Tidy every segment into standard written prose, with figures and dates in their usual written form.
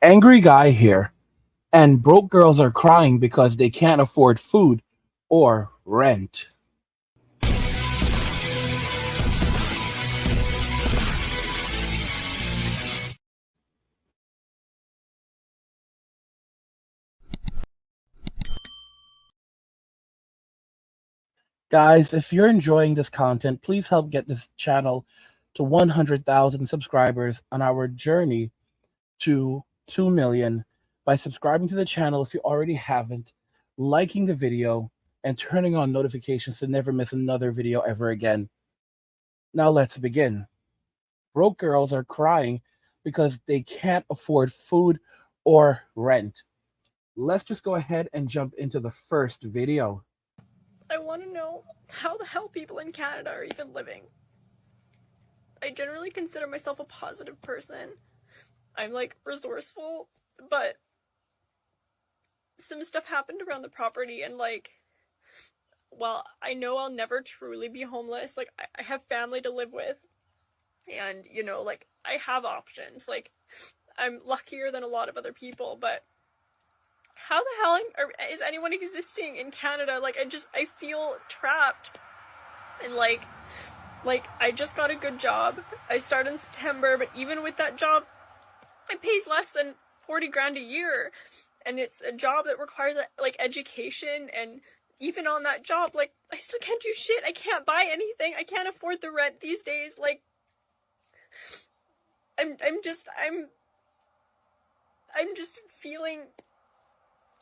Angry guy here, and broke girls are crying because they can't afford food or rent. Guys, if you're enjoying this content, please help get this channel to 100,000 subscribers on our journey to 2 million by subscribing to the channel if you already haven't, liking the video, and turning on notifications to never miss another video ever again. Now let's begin. Broke girls are crying because they can't afford food or rent. Let's just go ahead and jump into the first video. I want to know how the hell people in Canada are even living. I generally consider myself a positive person. I'm like resourceful, but some stuff happened around the property, and like, well, I know I'll never truly be homeless. Like, I have family to live with, and you know, like, I have options. Like, I'm luckier than a lot of other people, but how the hell is anyone existing in Canada? Like, I feel trapped. And like I just got a good job. I start in September, but even with that job, it pays less than 40 grand a year. And it's a job that requires like education, and even on that job, like, I still can't do shit. I can't buy anything. I can't afford the rent these days. Like, I'm just feeling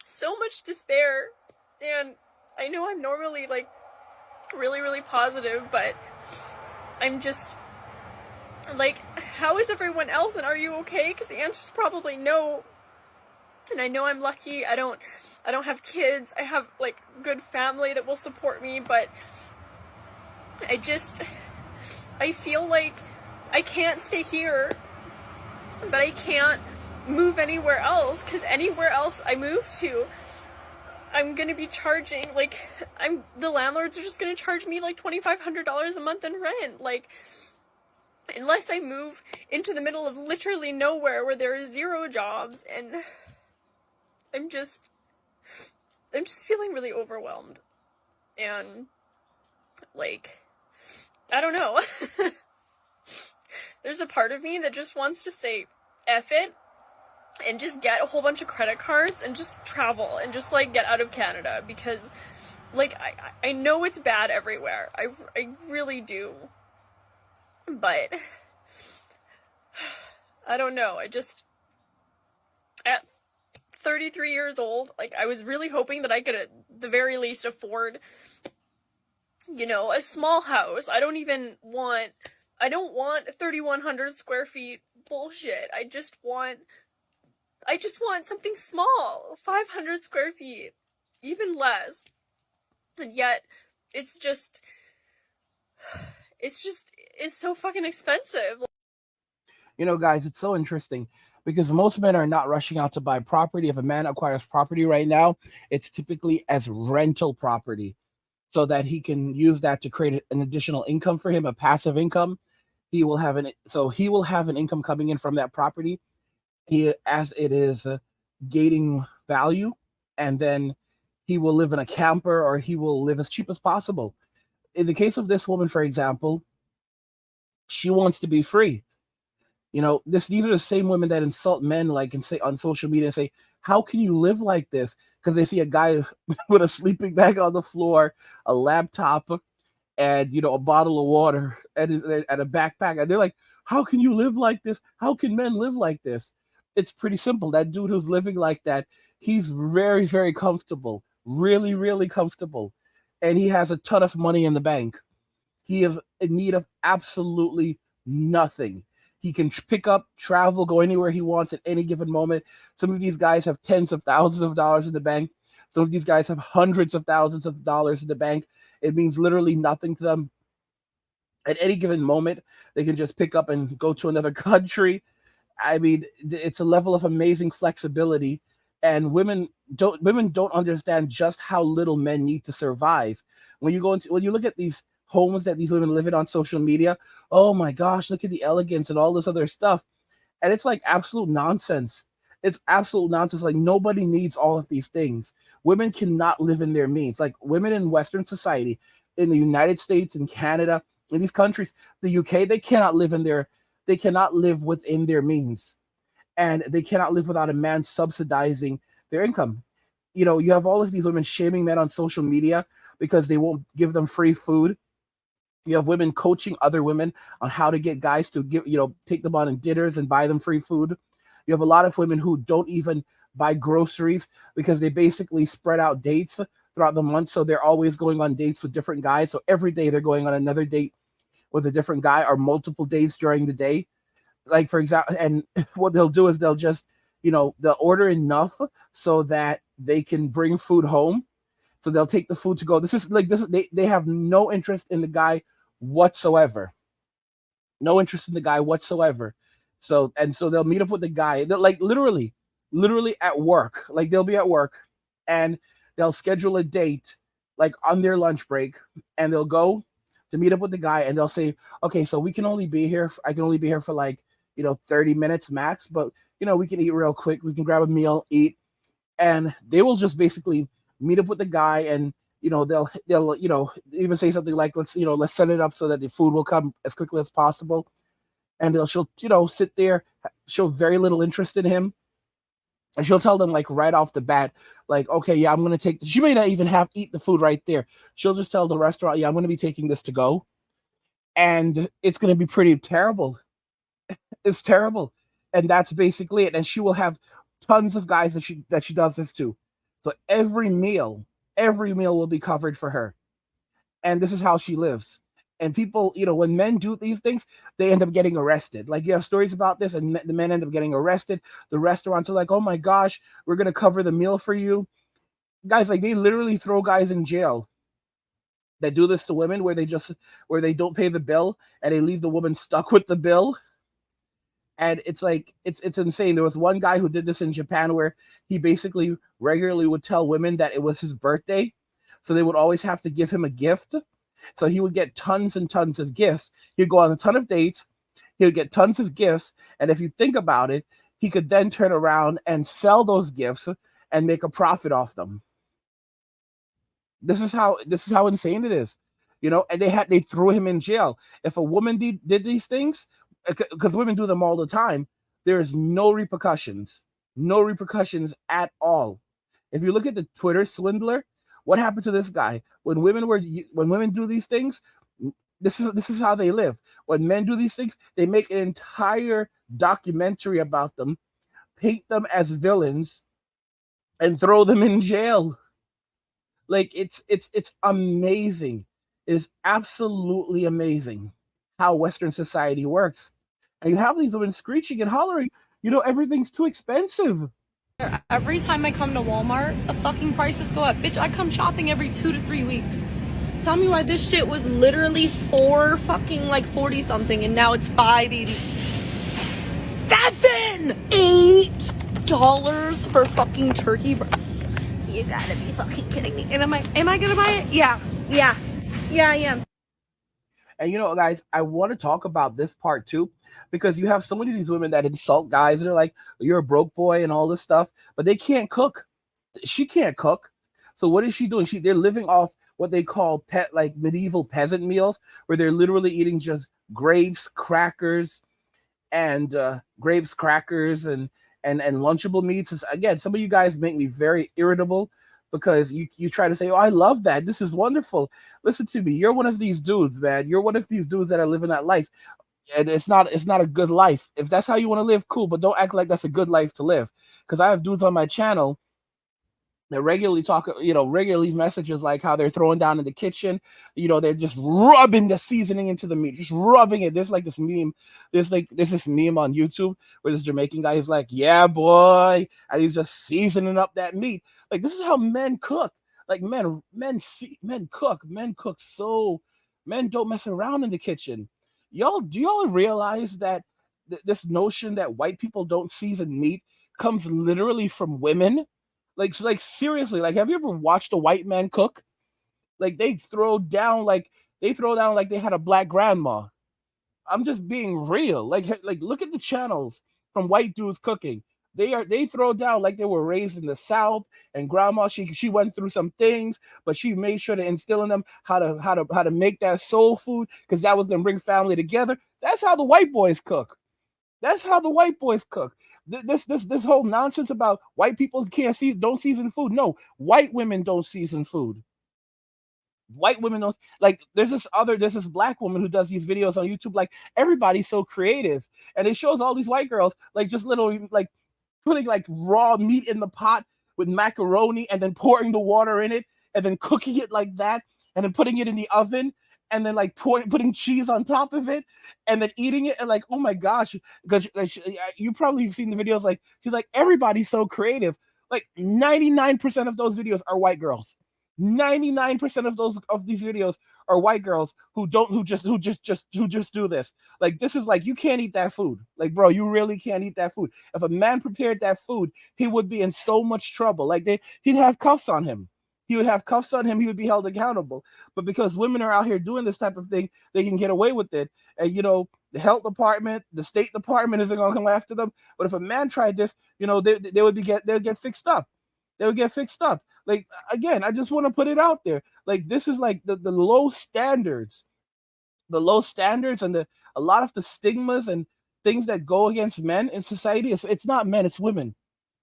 so much despair. And I know I'm normally like really, really positive, but I'm just like, how is everyone else, and are you okay? Because the answer is probably no. And I know I'm lucky. I don't have kids. I have like good family that will support me, but I feel like I can't stay here, but I can't move anywhere else, because anywhere else I move to, I'm gonna be charging, like, the landlords are just gonna charge me like $2,500 a month in rent. Like, unless I move into the middle of literally nowhere where there are zero jobs, and I'm just feeling really overwhelmed. And like, I don't know. There's a part of me that just wants to say F it and just get a whole bunch of credit cards and just travel and just like get out of Canada, because like I know it's bad everywhere. I really do. But I don't know. At 33 years old, like, I was really hoping that I could at the very least afford, you know, a small house. I don't want 3,100 square feet bullshit. I just want something small, 500 square feet, even less. And yet, it's so fucking expensive. You know, guys, it's so interesting because most men are not rushing out to buy property. If a man acquires property right now, it's typically as rental property, so that he can use that to create an additional income for him, a passive income. He will have an income coming in from that property, as it is gaining value, and then he will live in a camper, or he will live as cheap as possible. In the case of this woman, for example, she wants to be free. You know, these are the same women that insult men, like, and say on social media and say, "How can you live like this?" Because they see a guy with a sleeping bag on the floor, a laptop, and, you know, a bottle of water, and a backpack, and they're like, "How can you live like this? How can men live like this?" It's pretty simple. That dude who's living like that, he's very, very comfortable, really, really comfortable, and he has a ton of money in the bank. He is in need of absolutely nothing. He can pick up, travel, go anywhere he wants at any given moment. Some of these guys have tens of thousands of dollars in the bank. Some of these guys have hundreds of thousands of dollars in the bank. It means literally nothing to them. At any given moment, they can just pick up and go to another country. I mean, it's a level of amazing flexibility, and women don't understand just how little men need to survive. When you look at these homes that these women live in on social media, oh my gosh, look at the elegance and all this other stuff, and it's like absolute nonsense. It's absolute nonsense. Like nobody needs all of these things. Women cannot live in their means. Like women in Western society, in the United States, in Canada, in these countries, the UK, they cannot live within their means, and they cannot live without a man subsidizing their income. You have all of these women shaming men on social media because they won't give them free food. You have women coaching other women on how to get guys to take them on dinners and buy them free food. You have a lot of women who don't even buy groceries because they basically spread out dates throughout the month. So they're always going on dates with different guys. So every day they're going on another date with a different guy, or multiple dates during the day. Like for example, and what they'll do is they'll just, they'll order enough so that they can bring food home. So they'll take the food to go. They have no interest in the guy whatsoever. No interest in the guy whatsoever. So they'll meet up with the guy. They're like literally at work. Like they'll be at work and they'll schedule a date like on their lunch break, and they'll go to meet up with the guy, and they'll say, okay, so we can only be here. I can only be here for like 30 minutes max, but we can eat real quick. We can grab a meal, eat, and they will just basically meet up with the guy, and they'll even say something like, let's set it up so that the food will come as quickly as possible. And she'll sit there, show very little interest in him, and she'll tell them like right off the bat, like, okay, yeah, I'm gonna take she may not even have eat the food right there. She'll just tell the restaurant, yeah, I'm gonna be taking this to go, and it's gonna be pretty terrible. It's terrible. And that's basically it. And she will have tons of guys that she does this to. So every meal will be covered for her. And this is how she lives. And people, when men do these things, they end up getting arrested. Like you have stories about this, and the men end up getting arrested. The restaurants are like, oh my gosh, we're gonna cover the meal for you. Guys, like they literally throw guys in jail that do this to women, where they don't pay the bill and they leave the woman stuck with the bill. And it's like it's insane. There was one guy who did this in Japan, where he basically regularly would tell women that it was his birthday, so they would always have to give him a gift. So he would get tons and tons of gifts. He'd go on a ton of dates. He would get tons of gifts, and if you think about it, he could then turn around and sell those gifts and make a profit off them. This is how insane it is. And they threw him in jail. If a woman did these things, because women do them all the time, there is no repercussions. No repercussions at all. If you look at the Twitter swindler, what happened to this guy? When women do these things, this is how they live. When men do these things, they make an entire documentary about them, paint them as villains, and throw them in jail. Like it's amazing. It is absolutely amazing how Western society works. And you have these women screeching and hollering, everything's too expensive. Every time I come to Walmart, the fucking prices go up. Bitch, I come shopping every 2 to 3 weeks. Tell me why this shit was literally 40 something and now it's 5.80. $8 for fucking turkey. You gotta be fucking kidding me. And am I gonna buy it? Yeah, I am. And guys, I want to talk about this part too, because you have so many of these women that insult guys, and they're like, "You're a broke boy" and all this stuff, but they can't cook. She can't cook. So what is she doing? They're living off what they call like medieval peasant meals, where they're literally eating just grapes, crackers, and lunchable meats. Again, some of you guys make me very irritable, because you try to say, "Oh, I love that. This is wonderful." Listen to me. You're one of these dudes, man. You're one of these dudes that are living that life, and it's not a good life. If that's how you want to live, cool, but don't act like that's a good life to live. Because I have dudes on my channel that regularly leave messages like how they're throwing down in the kitchen. They're just rubbing the seasoning into the meat, just rubbing it. There's this meme on YouTube where this Jamaican guy is like, "Yeah, boy," and he's just seasoning up that meat. Like, this is how men cook. Like, men cook. So men don't mess around in the kitchen. Do y'all realize that this notion that white people don't season meat comes literally from women? Like seriously, like, have you ever watched a white man cook? Like, they throw down like they had a black grandma. I'm just being real. Like look at the channels from white dudes cooking. They throw down like they were raised in the South, and grandma, she went through some things, but she made sure to instill in them how to make that soul food, because that was gonna bring family together. That's how the white boys cook. That's how the white boys cook. This whole nonsense about white people don't season food. No, white women don't season food. White women don't, like, there's this black woman who does these videos on YouTube, like, everybody's so creative, and it shows all these white girls, like, just literally, like, putting like raw meat in the pot with macaroni, and then pouring the water in it, and then cooking it like that, and then putting it in the oven, and then like putting cheese on top of it, and then eating it, and like, oh my gosh, because you probably have seen the videos, like, she's like, everybody's so creative. Like 99% of those videos are white girls. 99% of these videos are white girls who just do this. Like, this is like, you can't eat that food. Like, bro, you really can't eat that food. If a man prepared that food, he would be in so much trouble. Like, he'd have cuffs on him. He would have cuffs on him. He would be held accountable. But because women are out here doing this type of thing, they can get away with it. And the health department, the State Department isn't going to come after them. But if a man tried this, they would get fixed up. They would get fixed up. Like, again, I just want to put it out there. Like, this is like the low standards, and a lot of the stigmas and things that go against men in society. It's not men, it's women,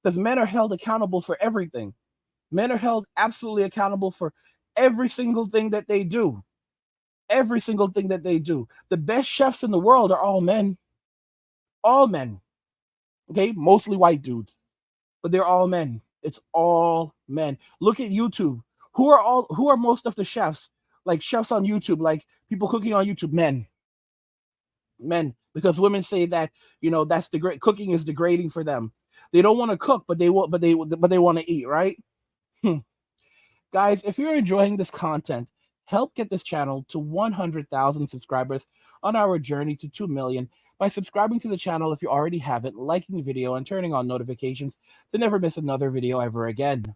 because men are held accountable for everything. Men are held absolutely accountable for every single thing that they do. Every single thing that they do. The best chefs in the world are all men. All men. Okay, mostly white dudes, but they're all men. It's all men. Look at YouTube. Who are most of the chefs? Like, chefs on YouTube, like people cooking on YouTube, men. Men, because women say that, that's cooking is degrading for them. They don't want to cook, but they want to eat, right? Guys, if you're enjoying this content, help get this channel to 100,000 subscribers on our journey to 2 million by subscribing to the channel if you already haven't, liking the video, and turning on notifications to never miss another video ever again.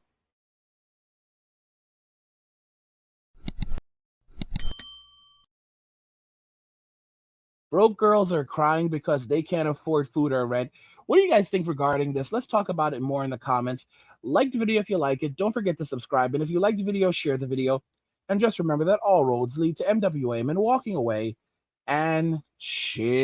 Broke girls are crying because they can't afford food or rent. What do you guys think regarding this? Let's talk about it more in the comments. Like the video if you like it. Don't forget to subscribe. And if you like the video, share the video. And just remember that all roads lead to MWA and walking away. And cheers.